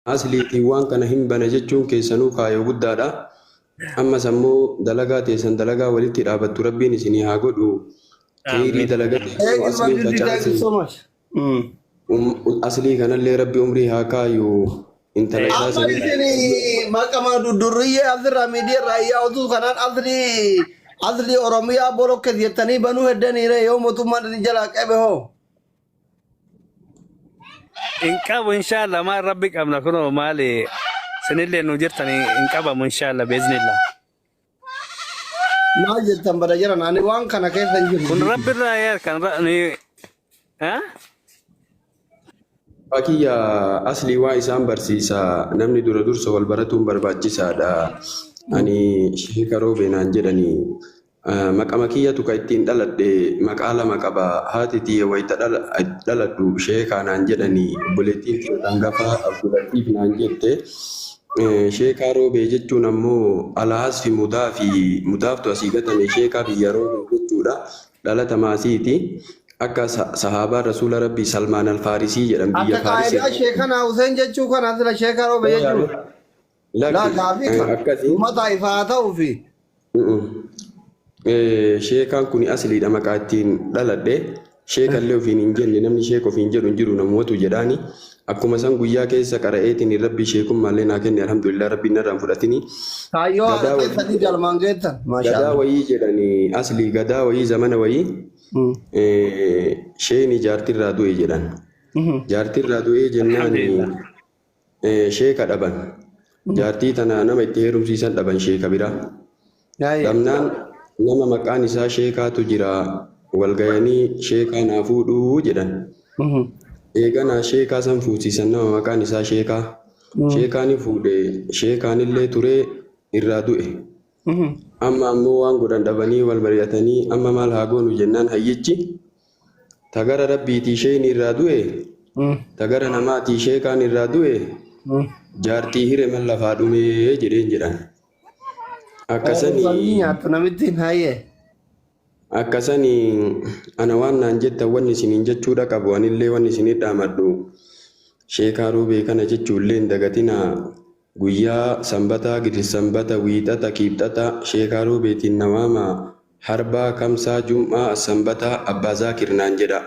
asliitiiwwan kana hin bana jechuun keessanuu kaayoo guddaadha. Amma sammuu dalagaa teessan dalagaa walitti dhaabattu rabbiin isinii haa godhu. Khayrii dalagaa asliin facaasin aslii kanallee rabbi umrii haa kaayu. Intala isaa sanii maqama durriyyee asirraa miidiyaa raayyaa utuu kanaan asli Oromiyaa bolokkes jettanii banuu heddaniire yoo mootummaan isin jalaa qabe hoo. Inqabu inshallah ma rabbi qabna kuno maali sinillee nu jirtani inqabamu inshallah biiznillah. Maal jettan bada jiran ani waan kana keessa hin jiru. Kun rabbi irraa yaa kan ni Fakkiya aslii waa isaan barsiisa namni dura dursa wal baratuun barbaachisaadha. Ani sheeka roobeenaan jedhanii maqama kiyyatu ka ittiin dhaladhe maqaa lama qaba. Haati tiyya wayita dhaladhu sheekaanaan jedhanii obboleettiin tiyya hangafa Abdulatiif naan jette. Sheekaa roobee jechuun ammoo alaas fi mudaaftu asii gatame sheekaa biyya roobee jechuudha. Dhalata maasiiti. Akka sahaabaa rasuula rabbii Salmaan Alfaarisii jedhan biyya Faarisii. Akka sheekana Hussein jechuu kana asirra sheekaa roobee jechuudha. Akkasii. Uummata ifaa ta'uu fi. Sheekaan kun asliidha maqaa ittiin dhaladhe. Sheekallee ofiin hin jenne namni sheek ofiin jedhu hin jiru namoota jedhaani. Akkuma san guyyaa keessa qara'eetiin rabbi sheekummaallee naa kenne alhamdulillah rabbiin narraan fudhatini. Kaayyoo keessatti galmaan geettan. Gadaa wayii jedhanii aslii gadaa wayii zamana wayii. Sheeni jaartirraa du'e jedhan. Jaartirraa du'e jennaan sheeka dhaban. Jaartii tana nama itti heerumsiisan dhaban sheeka biraa. Dhabnaan nama maqaan isaa sheekaatu jira walgayanii sheekaa naa fuudhuu jedhan. Eeganaa sheekaa san fuusisan nama maqaan isaa sheekaa. Sheekaani fuudhe sheekaanillee turee irraa du'e. Amma ammoo waan godhan dhabanii wal mari'atanii amma maal haa goonu jennaan hayyichi tagara rabbiitii sheen irraa du'e tagara namaatii sheekaan irraa du'e jaartii hire man lafaa dhumee jedhan. Akkasanii ana waan naan jettan wanni isiniin jechuudha qabu anillee wanni isinii dhaamadhu sheekaa roobee kana jechuullee hin dagatinaa. Guyyaa sanbataa gidisanbata wiixata kiibxata sheekaa roobeetiin nawaama harbaa kamsaa jum'aa sanbataa abbaa zaakir naan jedha.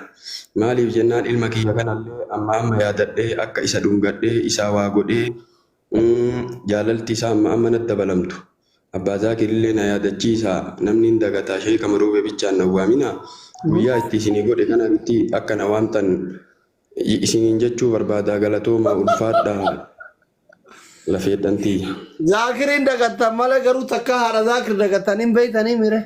Maaliif jennaan ilma kiyya kanallee amma yaadadhee akka isa dhungadhee isaa waa godhee jaalalti isaa amma natti dabalamtu. Abbaa zaakirillee na yaadachiisa namni hin dagataa sheekama roobee bichaan nawwaamina. Guyyaa itti isinii godhe kanatti akka nawaamtan isiniin jechuu barbaada galatooma ulfaadha. Lafeedhantii. Zaakiriin dagattan malee garuu takka haadha zaakir dagattan hin beeytanii mire.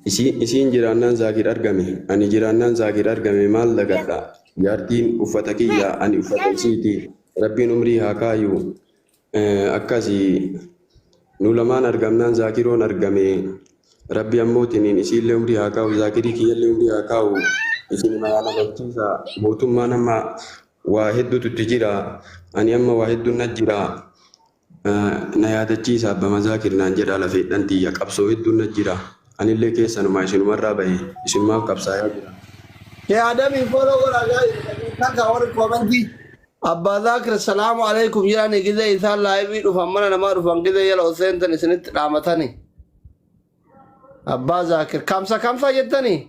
Isiin jiraannaan zaakir argame. Ani jiraannaan zaakir argame maal dagadha. Jaartiin uffata kiyya ani uffata isiiti. Rabbiin umrii haa kaayu. Akkasii nu lamaan argamnaan zaakiroon argame. Rabbi ammootiin isiillee umrii haa kaayu. Zaakirii kiyyallee umrii haa kaayu. Isin magaala galchiisa. Mootummaan amma waa hedduutu jira. Ani amma waa hedduun na jira. Na yaadachiisa abbaa zaakir naan jedha lafeedhantii qabsoo hedduun na jira. Anillee keessanuma isinumarraa bahe isinumaaf qabsaayaa jira. Yaadamiin fooloo godhaa takka warri koomantii. Abbaa zaakir salaamu alaikum jedhanii gizee isaan laayibii dhufan mana namaa dhufan gizee yala seentan isinitti dhaamatanii. Abbaa zaakir kamsa jettanii.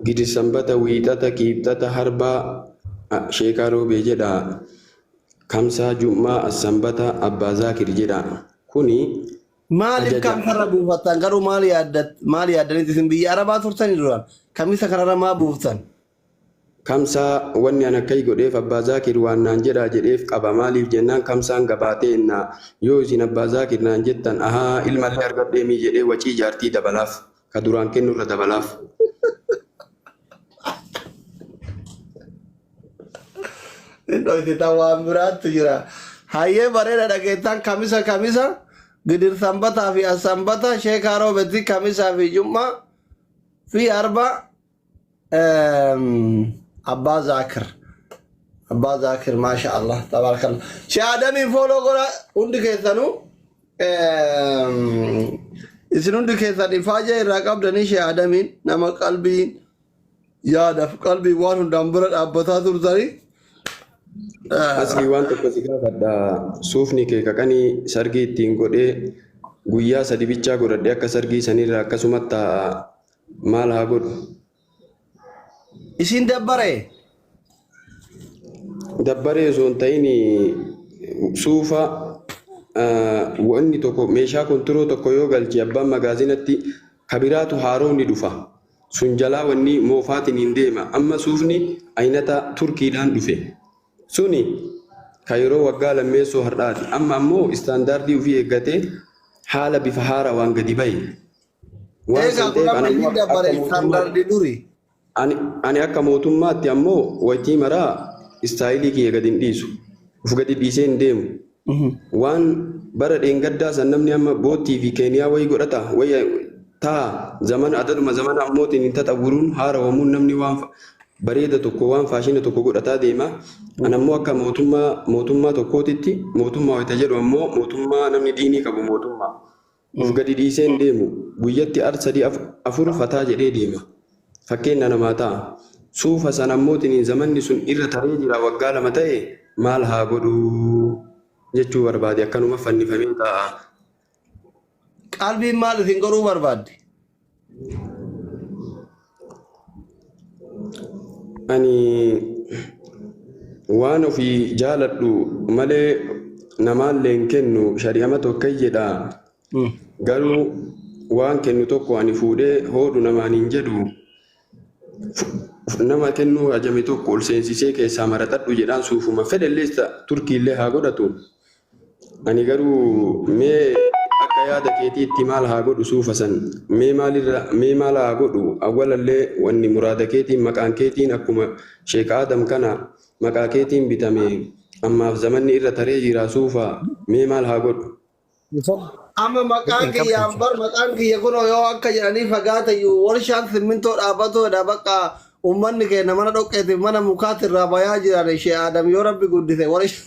Gidi sanbata wiixata kiibxata harbaa sheekaa roobee jedha. Kamsaa jum'aa sanbata abbaa zaakir jedha. Kuni maaliif kamsarra buufattan garuu maal yaaddanitti isin biyya arabaa turtanii duraan kamisa kanarra maa buuftan? Kamsaa wanni an akka godheef abbaa zaakir waan naan jedhaa jedheef qaba maaliif jennaan kamsaan gabaatee yoo isin abbaa zaakir naan jettan ahaa ilmallee argadheemii jedhee wacii jaartii dabalaaf ka duraan kennurra dabalaaf. Itu tawaan berat jira. Haye bareda dagetan kamisa gidir sambata fi asambata shekaro beti kamisa fi jumma fi arba abba zakir masya Allah tabarakallah. Syadami follow gora undi kesanu isin hundi keessan ifaaja irraa qabdanii shee Adamiin nama qalbiin yaadaaf qalbii waan hundaan bira dhaabbataa turtanii. Asli waan tokko si gaafadha. Suufni kee kaqanii sargii ittiin godhee guyyaa sadi bichaa godhadhee akka sargii sanirraa akkasumatti maal haa godhu? Isin dabbaree? Dabbaree osoo hin ta'in suufa wanni tokko meeshaa kontiroo tokko yoo galchi abbaan magaazinatti kabiraatu haaroo ni dhufa. Sun jalaa wanni moofaatiin hin deema. Amma suufni aynata Turkiidhaan dhufe. Suni ka yeroo waggaa lammeessoo har'aati. Amma ammoo istaandaardii ofii eeggatee haala bifa haaraa waan gadi bahe. Ani akka mootummaatti ammoo wajjii maraa istaayilii kiyya gadi hin dhiisu. Uf gadi dhiisee hin deemu. Waan bara dheengaddaa san namni amma boottii fi keeniyaa wayii godhata. Taa zamana adaduma zamana ammootiin hin taxawuruun haarawamuun namni waan bareeda tokko waan faashina tokko godhataa deema. An ammoo akka mootummaa tokkootitti mootummaa wayita jedhu ammoo mootummaa namni diinii qabu mootummaa. Uf gadi dhiisee hin deemu. Guyyatti ar-sadii afur fataa jedhee deema. Fakkeenya namaa ta'a. Suufa san ammootiin zamanni sun irra taree jira waggaa lama ta'e maal haa godhu jechuu barbaade akkanuma fannifamee ta'a. Qalbiin maal isin godhuu barbaadde? Ani waan ofii jaaladhu malee namaallee hin kennu shari'ama tokko jedha. Garuu waan kennu tokko ani fuudhee hoodhu namaan hin jedhu. Nama kennu ajame tokko ol seensisee keessaa maratadhu jedhaan suufuma fedhelleessa Turkiillee haa godhatu. Ani garuu mee akka yaada keetiitti maal haa godhu suufa san mee maal haa godhu awwalallee wanni muraada keetiin maqaan keetiin akkuma Sheek Adam kana maqaa keetiin bitame ammaaf zamanni irra taree jira suufa mee maal haa godhu? Amma maqaan kiyyaan bar maqaan kiyya kunoo yoo akka jedhanii fagaatayyuu warshaan simmintoo dhaabbatoodha bakka ummanni keenya mana dhoqqeeti mana mukaatti irraa bayaa jiran Shee Adam yoo rabbi guddise warshaan.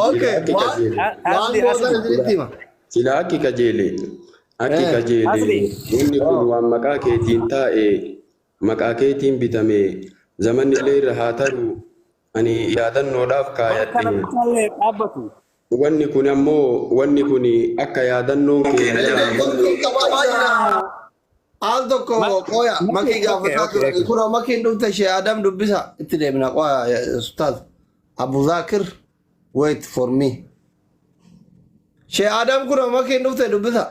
Okay, sila akki kajeele inni kun waan maqaa keetiin taa'e maqaa keetiin bitame zamanni illee irra haa taru ani yaadannoodhaaf kaayadhe. Wanni kun ammoo wanni kun akka yaadannoon keenya al tokko qoya makii gaafataa ture kunoo makiin dhufte Shee Adam dubbisa itti deemna qoya ustaaz Abu Zakir wait for me. Shee Adam kunoo makiin dhufte dubbisa.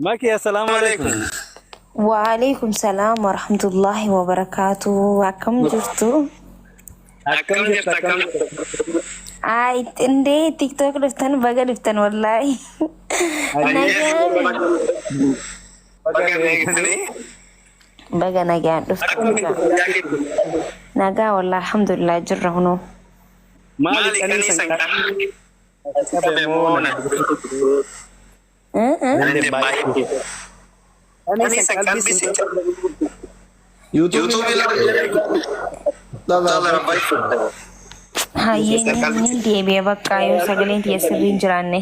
Maki assalamu alaikum. Waalaikum salam warahmatullahi wabarakatuh. Akkam jirtu? Akkam jirta akkam? Ay, inde TikTok dhuftan baga dhuftan wallahi. Baga nagaan dhuftan. Nagaa wallahi alhamdulillah jirra huno. Maali kanisan YouTube Hayyee deebi'ee bakka yoo sagaleen tiyya sirrii hin jiraanne.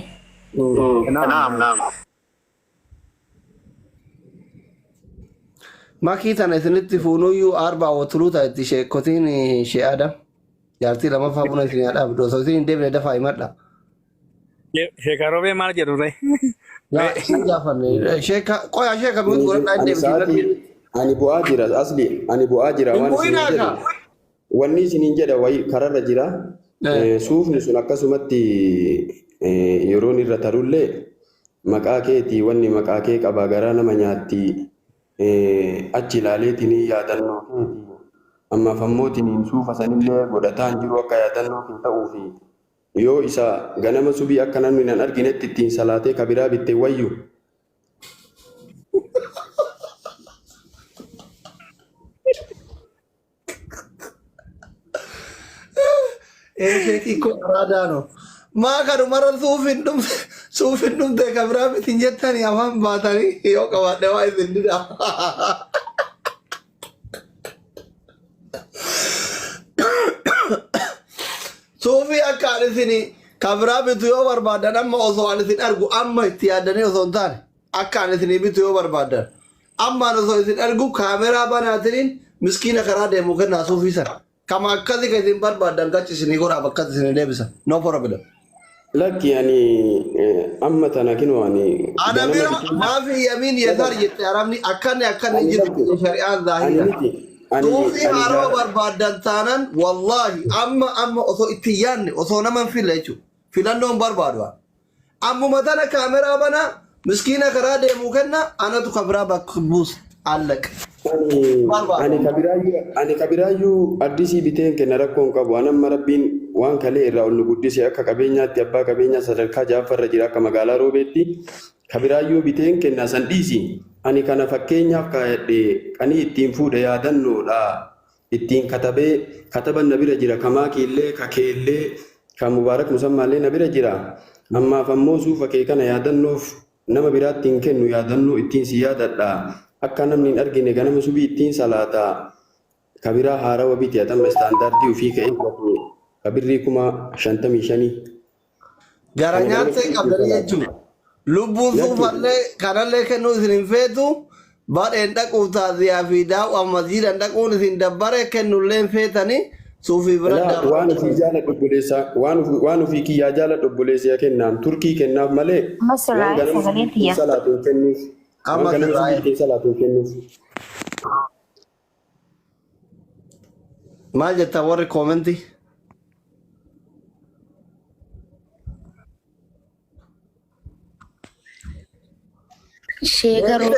makii tana isinitti fuunuyyuu arbaa watuluu ta'itti sheekotiin Shee Adam jaartii lamaffaa buna isin yaadhaaf osoo isin hin deebine dafaa himadha. Sheekarobee maal jedhu ree? Qoya sheeka mi'uut godhadhaa hin deebine. Ani bu'aa jira asli ani bu'aa jira waan isin jedhu. Wanni isiniin jedha wayi kararra jira. Suufni sun akkasumatti yeroon irra tarullee maqaa keetii wanni maqaa kee qabaa garaa nama nyaatti achi ilaaleetiin yaadannoo keetii ammaaf ammootiin suufa sanillee godhataa hin jiru akka yaadannoo kee ta'uu fi yoo isa ganama subii akka namni nan arginetti ittiin salaatee kabiraa bittee wayyu. Sheekii kun araadaano. Maa kanu mara suufin dhumte kabiraa bitin jettanii afaan baatanii yoo qabaadhe waa isin dida. Suufii akkaan isin Kabira bitu yoo barbaadan amma osoo ani isin argu amma itti yaadanii osoo hin taane akka ani isin bitu yoo barbaadan amma ani osoo isin argu kaameraa banaatiniin miskiina karaa deemu kennaa suufiisan kama akkasi ka isin barbaadan gachi isinii godhaa bakka isin deebisan no problem. Lakki ani amma tana kinu ani Ana bira maafi yamin yadar jette arabni akkanni jiru shari'aan zaahira. Tuufi haroo barbaadan taanan wallahi amma osoo itti yaanne osoo naman filla jechuudha. Filannoon barbaadu. Ammuma tana kaameraa bana miskiina karaa deemu kenna anatu kabiraa bakka buusa allaq. Ani kabiraayyuu addisii biteen kenna rakkoon qabu anamma rabbiin waan kalee irraa ol nu guddise akka qabeenyaatti abbaa qabeenyaa sadarkaa ja'affarra jira akka magaalaa Roobeetti kabiraayyuu biteen kenna san dhiisi ani kana fakkeenyaaf kaayadhe qanii ittiin fuudhe yaadannoodha ittiin kataban na bira jira kamaakiillee kakeellee kan mubaarak musammaallee na bira jira ammaaf ammoo suufa kee kana yaadannoof nama biraatti hin kennu yaadannoo ittiin si yaadadha akka namni hin argine ganama subii ittiin salaataa kabiraa haarawa biti atamma istaandaardii ofii ka'ee kabirrii 55,000. Gara nyaatee qabdanii jechuudha. Lubbuun suufallee kanallee kennuu isin hin feetu badheen dhaquuf taasisaa fi daawwa masjiidan dhaquun isin dabbare kennullee hin feetanii suufii bira waan ofii jaaladhu obboleessaa waan ofii kiyyaa jaaladhu obboleessaa kennaan turkii kennaaf malee waan ganama subii salaatuun kennuuf waan ganama subii salaatuun kennuuf. Maal jettaa warri koomentii? Sheekaroo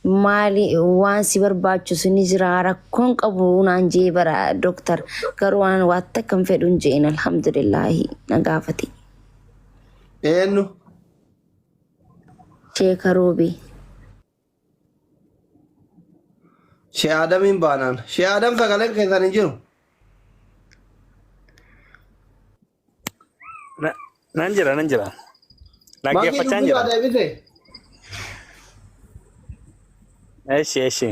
maali waan si barbaachisu ni jira rakkoon qabu naan jee bara doktar garuu waan watta kan fedhu hin jeen alhamdulillahi na gaafate. Eenyu? Sheekaroobi. Shee Adamiin baanaan. Shee Adam sagaleen keessan hin jiru. Nan jira. Dhaggeeffachaa jira. Eshi.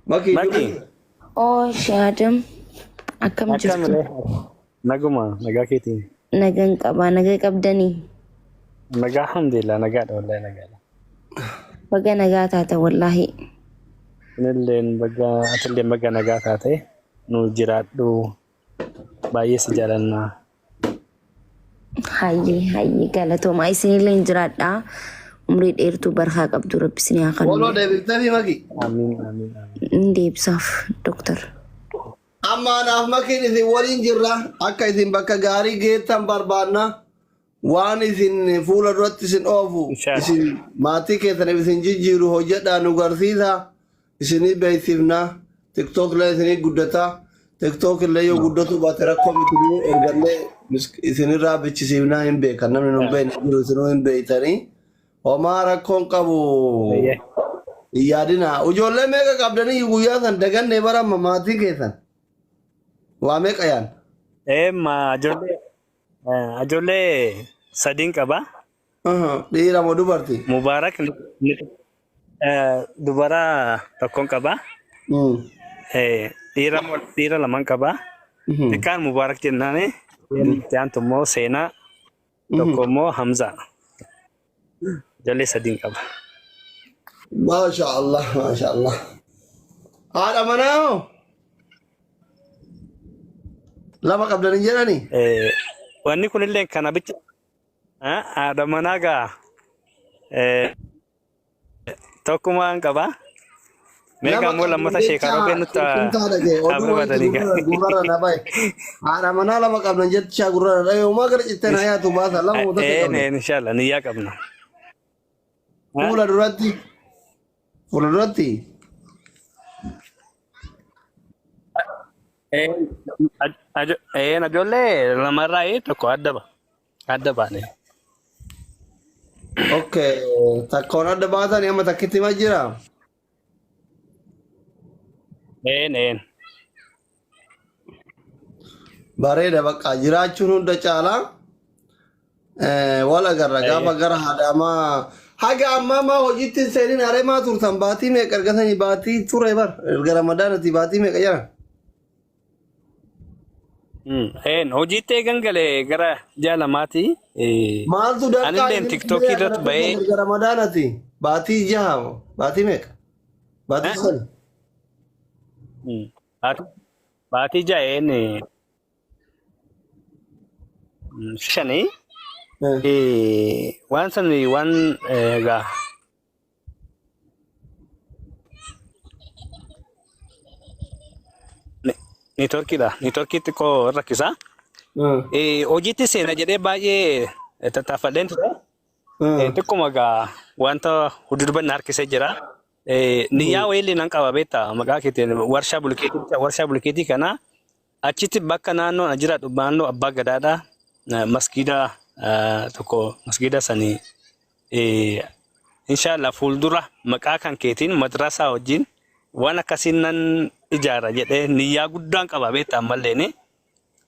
Maki. Oh Shee Adam akkam jirtu? Naguma nagaa keetiin. Nagaan qaba nagaa qabdanii. Nagaa alhamdulillah nagaadha wallahi nagaadha. Baga nagaa taata wallahi. Nilleen baga nagaa taate nu jiraadhu baay'ee si jaalanna. Hayyi galatooma isinillee hin jiraadha. Umrii dheertuu barhaa qabdu rabbi isin haa kennu. Waloo deebifteefi maki. Amiin. Hin deebisaaf doktor. Amma anaaf makiin isin waliin jirra akka isin bakka gaarii geettan barbaanna waan isin fuula duratti isin oofu isin maatii keessaniif isin jijjiiru hojjedhaa nu garsiisa isinii beeksifna tiktok illee isinii guddata tiktok illee yoo guddatu baate rakkoo mituu ergallee isinirraa bichisiifnaa hin beekan namni nu beekne jiru isinuu hin beektanii homaa rakkoon qabu hin yaadina ijoollee meeqa qabdanii guyyaa san dagannee baramma maatii keessan. Waa meeqa yaan? Ijoollee sadiin qaba. Dhiira moo dubartii? Mubaarak dubara tokkoon qaba. Dhiira lamaan qaba. Xiqqaan Mubaarak jennaani. Itti immoo Seenaa tokko immoo Hamza. Ijoollee sadiin qaba. Maasha Allah. Haadha manaa hoo? Lama qabdanii jedhanii? Wanni kunillee kana bicha haadha manaa gaa tokkumaan qaba. Meeqa immoo lammata sheekaroo kennutti dhaabbatanii gurrara na bahe. Haadha manaa lama qabdan jechaa gurrara dhabe uumaa gara cittee na yaatu baasa lama utate qabna. Inshallah niyyaa qabna. Fuula duratti. Ijoollee lamarraa tokko adda baane. Okay, takkoon adda baatanii amma takkitti ma jira? Bareeda bakka jiraachuun hunda caalaa wal agarra gaafa gara haadhamaa haga ammaa hojiitti hin seenin hareemaa turtan baatii meeqa argatanii baatii ture bar erga ramadaanatti baatii meeqa jiran? hojiitti eegan galee gara jaalamaati. Maaltu danqaa Anillee inni tiktokii kana irratti bahee erga Ramadaanati? Baatii jaha moo? Baatii meeqa? Baatii sadi? baatii ja'een shanii waan sani waan egaa niitworkii xiqqoo rakkisaa. Hojiitti seena jedhee baay'ee tattaafadheen ture. Xiqquma egaa wanta hudurbanna harkisee jira. Niyyaa wayillee nan qaba beektaa maqaa keetiin warshaa bulkeetii kana achitti bakka naannoo jiraadhu naannoo abbaa gadaadha. Masgiida tokko masgiida sanii inshallah fuuldura maqaa kan keetiin madrasaa wajjin waan akkasiin nan ijaara jedhee niyyaa guddaan qaba beektaa ammallee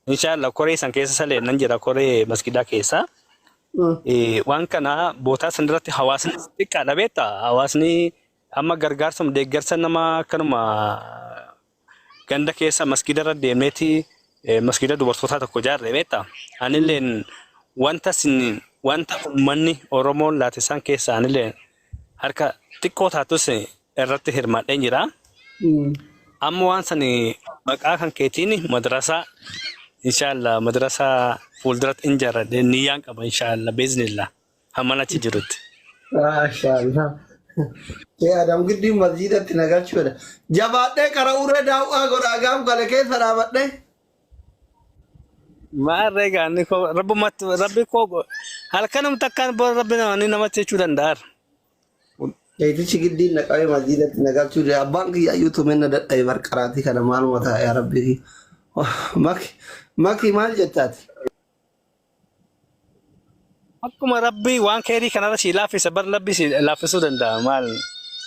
inshallah koree san keessa salee nan jira koree masgiidaa keessa. Waan kana bootaa san irratti hawaasni xiqqaadha beektaa hawaasni amma gargaarsuma deeggarsa nama akkanuma ganda keessa masgiida irra deemneeti masgiida dubartootaa tokko ijaarre beektaa anilleen wanta uummanni Oromoon laate san keessa anilleen harka xiqqoo taatus irratti hirmaadheen jira. Amma waan sani maqaa kan keetiin madrasaa inshallah madrasaa fuulduratti injarradhe niyyaan qaba inshallah beeznillah hamman achi jirutti. Maashaallah. Adam giddi masjiidatti nagalchuudha. Jabaadhee kara uree daawwaa godhaa gaaf gale keessa dhaabadhee. Maarree gaanni koo rabbi koo halkanum takkaan bor rabbi namatti jechuu danda'a. Eetichi giddiin naqamee masjiidatti nagalchuudha. Abbaan kiyya iyyuu tumeen na dadhabe barqaraatii kana maaluma ta'a yaa rabbi. Maki maal jettaati? Akkuma rabbi waan keerii kanarra si laaffisa bar rabbi si laaffisuu danda'a maal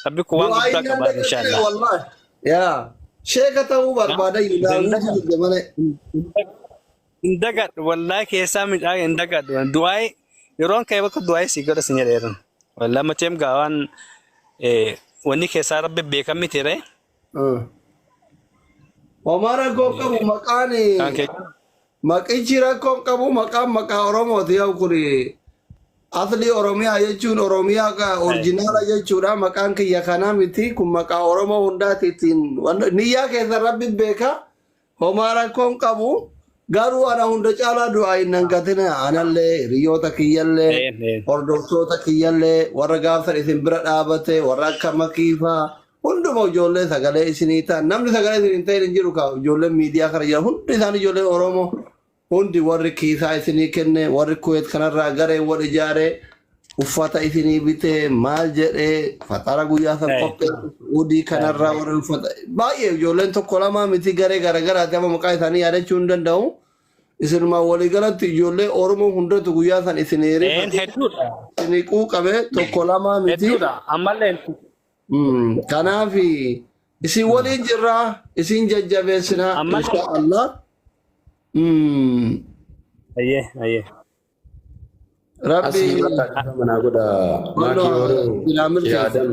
rabbi kun waan guddaa qaba inshallah. Yaa sheeka ta'uu barbaada yuudhaan indagadhu wallahi keessaa midhaa indagadhu du'aay yeroon ka'e bakka du'aay si godha si jedheeran wallahi macheem gaawaan wanni keessaa rabbi beekan miti ree. Omara koo qabu maqaan maqichi rakkoon qabu maqaa Oromooti yaa kuni asli Oromiyaa jechuun Oromiyaa orjinaala jechuudha maqaan kiyya kanaa miti kun maqaa Oromoo hundaatiitiin niyyaa keessa rabbi beeka homaa rakkoon qabu garuu ana hunda caalaa du'aa hin hangatina anallee hiriyoota kiyyallee hordoftoota kiyyallee warra gaafsan isin bira dhaabate warra akka makiifaa hunduma ijoollee sagalee isinii ta'an namni sagalee isin hin ta'in hin jiru kaa ijoolleen miidiyaa kana jira hundi isaan ijoolleen Oromoo hundi warri kiisaa isinii kenne warri kuweet kanarraa garee wal ijaaree uffata isinii bitee maal jedhee faxara guyyaa san qopheessu udii kanarraa warri uffata baay'ee ijoolleen tokko lama miti garee garagaraati amma maqaa isaanii yaadachuu hin danda'u isinumaan waliigalatti ijoollee Oromoo hundatu guyyaa san isinii quuqame tokko lama miti. Kanaaf isin waliin jirraa isin jajjabeessinaa insha Allah. Ayyee. Rabbi mana godha maakii Oromoo yaadam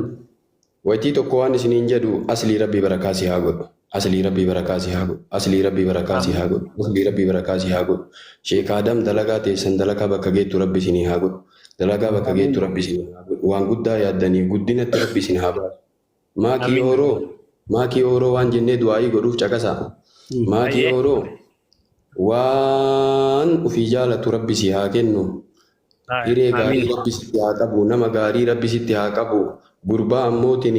wayitii tokko waan isiniin jedhu aslii rabbii barakaasii haa godhu. Aslii rabbii barakaasii haa godhu. Aslii rabbii barakaasii haa godhu. Aslii rabbii barakaasii haa godhu. Sheek Adam dalagaa teessan dalagaa bakka geettu rabbi isinii haa godhu. Dalagaa bakka geettu rabbi isinii haa godhu. Waan guddaa yaaddanii guddinatti rabbi isin haa baasu. Maakii Oromoo waan jennee du'aayii godhuuf caqasaa. Maakii Oromoo waan ufii jaalatu rabbi si haa kennu. Hiree gaarii rabbi sitti haa qabu. Nama gaarii rabbi sitti haa qabu. Gurbaa ammootiin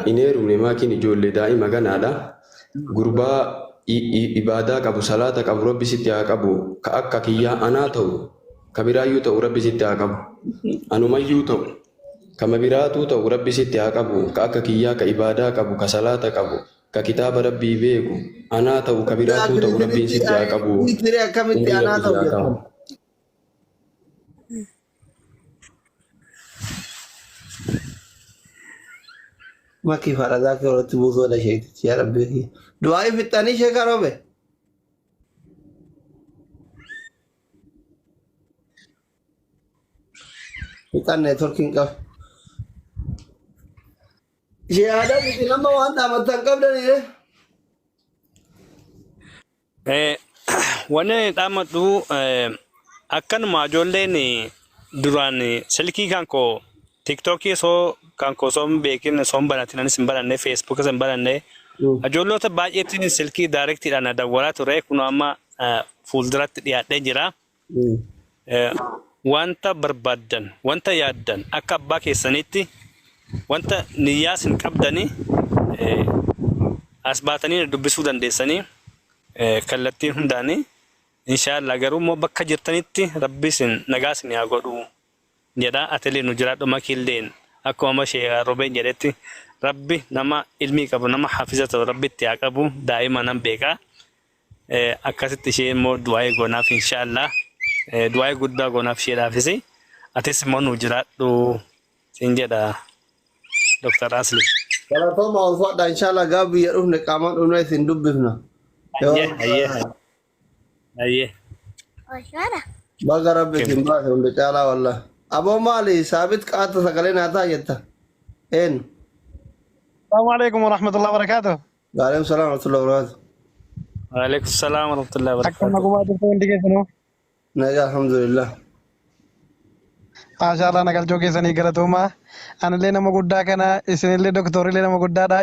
hin heerumne maakiin ijoollee daa'ima ganaadha. Gurbaa ibaadaa qabu salaata qabu rabbi sitti haa qabu. Ka akka kiyyaa anaa ta'u ka biraayyuu ta'u rabbi sitti haa qabu. Anumayyuu ta'u kama biraatuu ta'u rabbi sitti haa qabu. Ka akka kiyyaa ka ibaadaa qabu ka salaata qabu. Ka kitaaba rabbii beeku anaa ta'u ka biraatuu ta'u rabbiin sitti haa qabu. Akkamitti anaa ta'u? Maki faradaa kee irratti buusoo dha sheektichi yaa rabbi. Du'aa fixanii sheekaa roobe. Fixan neetworkiin qaba. Shee aadaa miti nama waan dhaabattan qabdanii Eh, Wanni dhaammadhu akkanuma ijoolleen duraan silkii kan koo tiktokii kan koo soon beekin soon banatin anis hin bananne feesbuukas hin bananne ijoolloota baay'eetiin silkii daarektiidhaan dawwalaa ture kun amma fuulduratti dhiyaadhee jira. Wanta barbaadan wanta yaaddan akka abbaa keessanitti wanta niyyaas hin qabdanii as baatanii dubbisuu dandeessanii kallattiin hundaanii inshallah garuu immoo bakka jirtanitti rabbisin nagaasin yaa godhu jedha atilee nu jiraadhu makiilleen akkuma shee robeen jedhetti rabbi nama ilmii qabu nama hafiza ta'u rabbitti yaa qabu daa'ima nan beeka akkasitti ishee immoo du'aa goonaaf inshallah du'aa guddaa goonaaf isheedhaafis atis immoo nu jiraadhu siin jedha Dr. Asli. Galatoomaa ulfaadha inshallah gaabii jedhuufne qaamaan dhumna isin dubbifna. Aye. Baga rabbitiin baase hunda caalaa wallah. Aboo maali saabit qaata sagalee naataa jetta? Een. Assalamualaikum warahmatullahi wabarakatuh. Waalaikum salaam warahmatullahi wabarakatuh. Waalaikumsalam warahmatullahi Akkam wabarakatuh. nagumaa jirtu hundi keessanuu. Nagaa alhamdulillah. Maashaallah nagalchoo keessanii galatoomaa. Anillee nama guddaa kana isinillee doktorillee nama guddaadha.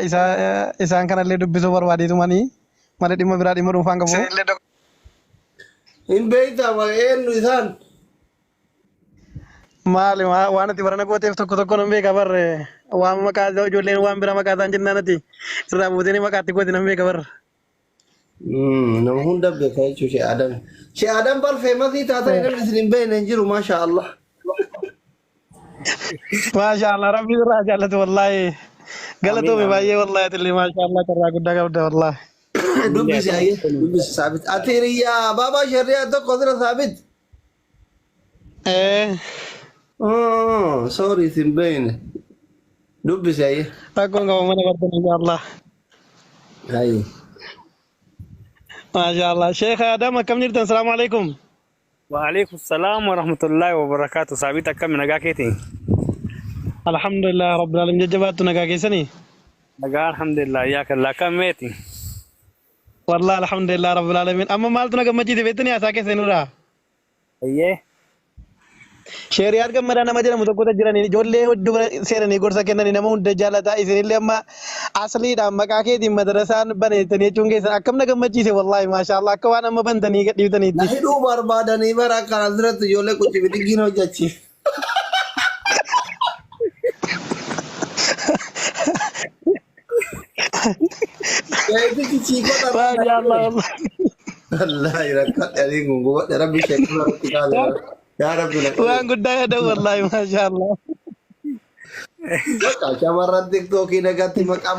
Isaan kanallee dubbisuu barbaadeetumanii malee dhimma biraa dhimma dhuunfaan qabu. Hin beeytama eenyu isaan? Maali waan ati barana gooteef tokko nan beeka barre waan maqaa ijoolleen waan bira maqaa isaan jennaanati irraa buutanii maqaatti goote nan beeka barre. Nama hunda beeka jechuun Shee Adam. Shee Adam bar feemasii taatanii namni isin hin beekne hin jiru maasha Allah. Maashaallah rabbi irraa jaallatu wallaahi galatoome baay'ee wallaahi atillee maashaallah carraa guddaa qabda wallaahi. Dubbisi ayye dubbisi saabit. Ati hiriyaa baabaa shariyaa tokko sira saabit. Sorry isin beekne. Dubbisi ayye. Rakkoon qaba mana bartan inshaallah. Ayye. Maashaallah Sheekh Adam akkam jirtan salaamu alaikum. Waalaikumsalam warahmatullahi wabarakatuh. Saabit akkam nagaa keetiin? Alhamdulillah rabbil alamin jajjabaattu nagaa keessanii. Nagaa alhamdulillah yaa kallaa kam meeti? Wallahi alhamdulillah rabbil alamin amma maaltu na gammachiise beektanii haasaa keessanirraa. Ayyee. Sheeriyaat gammadaa nama jedhamu tokkotu jiranii ijoollee hedduu seenanii gorsa kennanii nama hunda jaalataa isinillee amma asliidhaan maqaa keetiin madarasaan baneessanii jechuun keessan akkam na gammachiise wallahi maashaallah akka waan amma bantanii gadhiiftaniitti. Na hidhuu barbaadanii bara akkana asirratti ijoollee qucci bidiggiin hojjechiif. Yaa'itichi ciikota. Maashaallah Wallahi rakkadhe adiin gungumadhe rabbi sheekuma irratti kaasa. Yaa rabbi na waan guddaa yaada wallahi maashaallah. shamarran tiktookii nagatti maqaan